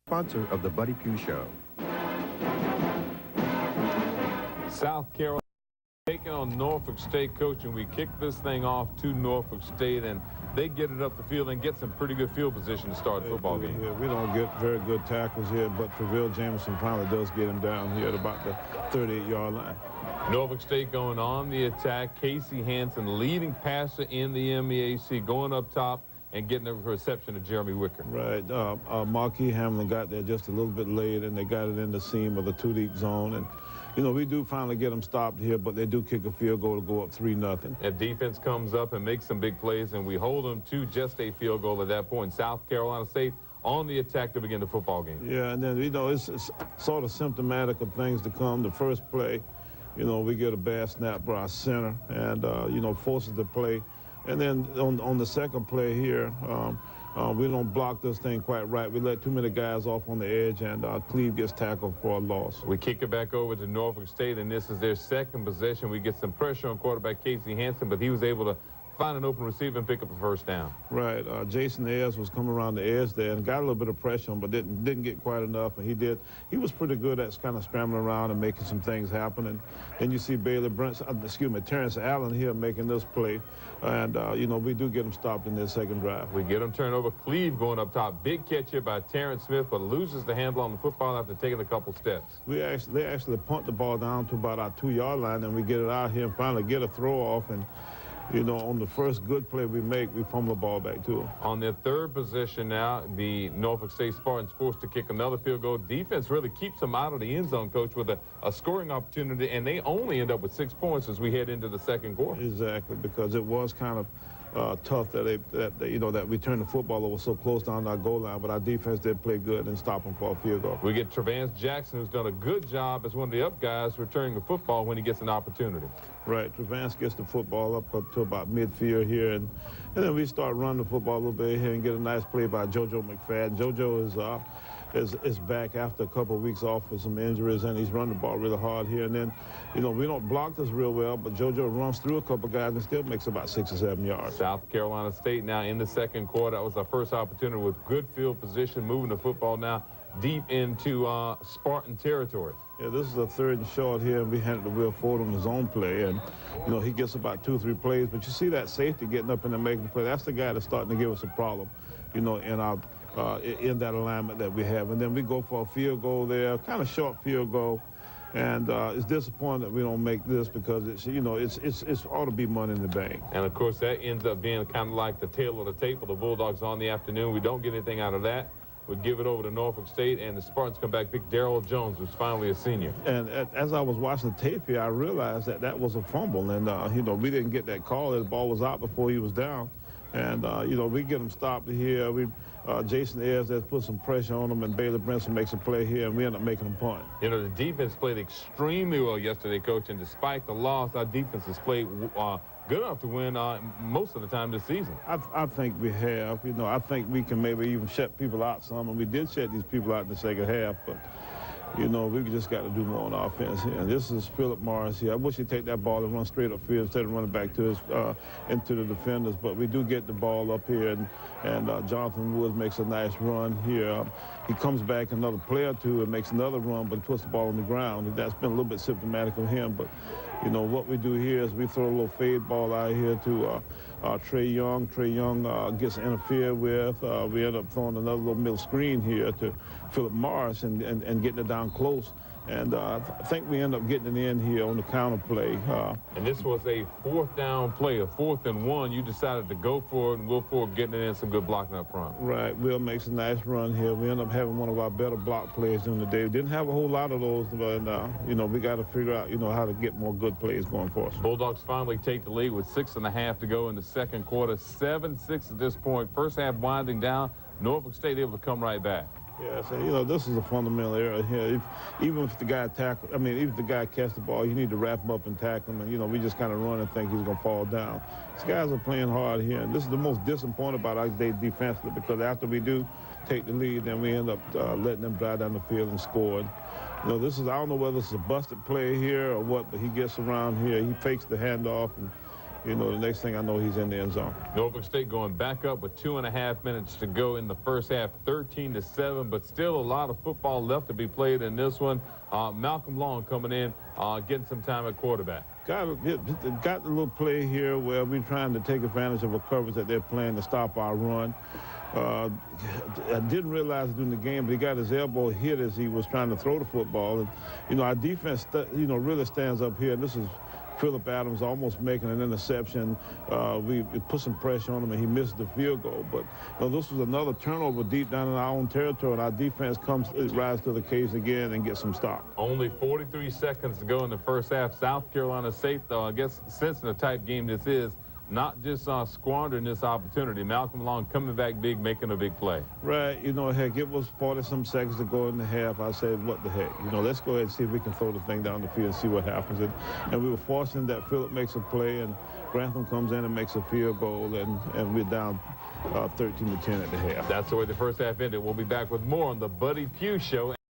Sponsor of the Buddy Pough Show. South Carolina taking on Norfolk State, coach, and we kick this thing off to Norfolk State, and they get it up the field and get some pretty good field position to start the football game. Yeah, we don't get very good tackles here, but Travell Jameson finally does get him down here at about the 38-yard line. Norfolk State going on the attack. Casey Hansen, leading passer in the MEAC, going up top and getting the reception of Jeremy Wicker. Right. Marquis Hamlin got there just a little bit late, and they got it in the seam of the two-deep zone. And, you know, we do finally get them stopped here, but they do kick a field goal to go up 3-0. If defense comes up and makes some big plays, and we hold them to just a field goal at that point. South Carolina State on the attack to begin the football game. Yeah, and then, you know, it's sort of symptomatic of things to come. The first play, you know, we get a bad snap by our center and, you know, forces the play. And then on the second play here, we don't block this thing quite right. We let too many guys off on the edge, and Cleve gets tackled for a loss. We kick it back over to Norfolk State, and this is their second possession. We get some pressure on quarterback Casey Hansen, but he was able to find an open receiver and pick up a first down. Right. Jason Ayers was coming around the edge there and got a little bit of pressure on him, but didn't get quite enough. And he was pretty good at kind of scrambling around and making some things happen. And then you see Terrence Allen here making this play. And, you know, we do get him stopped in this second drive. We get him turned over. Cleve going up top. Big catch here by Terrence Smith, but loses the handle on the football after taking a couple steps. They actually punt the ball down to about our 2-yard line, and we get it out here and finally get a throw off. And, you know, on the first good play we make, we fumble the ball back to them. On their third possession now, the Norfolk State Spartans forced to kick another field goal. Defense really keeps them out of the end zone, Coach, with a scoring opportunity, and they only end up with 6 points as we head into the second quarter. Exactly, because it was kind of tough that we turned the football over so close down our goal line, but our defense did play good and stop them for a field goal. We get Trevance Jackson, who's done a good job as one of the up guys returning the football when he gets an opportunity. Right, Trevance gets the football up to about midfield here, and then we start running the football a little bit here and get a nice play by JoJo McFadden. JoJo is back after a couple of weeks off with some injuries, and he's running the ball really hard here. And then, you know, we don't block this real well, but JoJo runs through a couple of guys and still makes about 6 or 7 yards. South Carolina State now in the second quarter. That was our first opportunity with good field position, moving the football now deep into Spartan territory. Yeah, this is a 3rd and short here, and we handed to Will Ford on his own play, and, you know, he gets about 2 or 3 plays, but you see that safety getting up and making the play. That's the guy that's starting to give us a problem, you know, in that alignment that we have. And then we go for a field goal there, kind of short field goal, and it's disappointing that we don't make this because it's, you know, it's ought to be money in the bank. And of course that ends up being kind of like the tail of the tape for the Bulldogs on the afternoon. We don't get anything out of that. We give it over to Norfolk State, and the Spartans come back. Big Darrell Jones, who's finally a senior. And as I was watching the tape here, I realized that was a fumble, and you know, we didn't get that call. The ball was out before he was down, and you know, we get him stopped here. Jason Ayers has put some pressure on him, and Bailey Brinson makes a play here, and we end up making him punt. You know, the defense played extremely well yesterday, Coach, and despite the loss, our defense has played good enough to win most of the time this season. I think we have. You know, I think we can maybe even shut people out some, and we did shut these people out in the second half, but, you know, we just got to do more on offense here. And this is Philip Morris here. I wish he'd take that ball and run straight upfield instead of running back to into the defenders, but we do get the ball up here, and Jonathan Woods makes a nice run here. He comes back another play or two and makes another run, but puts the ball on the ground. That's been a little bit symptomatic of him, but, you know, what we do here is we throw a little fade ball out here to Trey Young. Trey Young gets interfered with. We end up throwing another little middle screen here to Philip Morris and getting it down close. And I think we end up getting it in here on the counter play. And this was a 4th down play, a 4th and 1. You decided to go for it, and Will Ford getting it in, some good blocking up front. Right. Will makes a nice run here. We end up having one of our better block plays during the day. We didn't have a whole lot of those, but, you know, we got to figure out, you know, how to get more good plays going for us. Bulldogs finally take the lead with 6.5 to go in the second quarter. 7-6 at this point. First half winding down. Norfolk State able to come right back. Yeah, so, you know, this is a fundamental error here. Even if the guy even if the guy catches the ball, you need to wrap him up and tackle him. And, you know, we just kind of run and think he's going to fall down. These guys are playing hard here. And this is the most disappointing about our day defensively, because after we do take the lead, then we end up letting them drive down the field and score. And, you know, I don't know whether it's a busted play here or what, but he gets around here. He fakes the handoff, and you know, the next thing I know, he's in the end zone. Norfolk State going back up with 2.5 minutes to go in the first half, 13-7, but still a lot of football left to be played in this one. Malcolm Long coming in, getting some time at quarterback. Got a little play here where we're trying to take advantage of a coverage that they're playing to stop our run. I didn't realize it during the game, but he got his elbow hit as he was trying to throw the football. And, you know, our defense, you know, really stands up here. This is Phillip Adams almost making an interception. We put some pressure on him, and he missed the field goal. But you know, this was another turnover deep down in our own territory, and our defense rises to the occasion again and gets some stop. Only 43 seconds to go in the first half. South Carolina State, I guess, sensing the type game this is, not just squandering this opportunity. Malcolm Long coming back big, making a big play. Right. You know, heck, it was 40-some seconds to go in the half. I said, what the heck? You know, let's go ahead and see if we can throw the thing down the field and see what happens. And we were forcing that Phillip makes a play, and Grantham comes in and makes a field goal, and we're down 13-10 at the half. That's the way the first half ended. We'll be back with more on the Buddy Pough Show.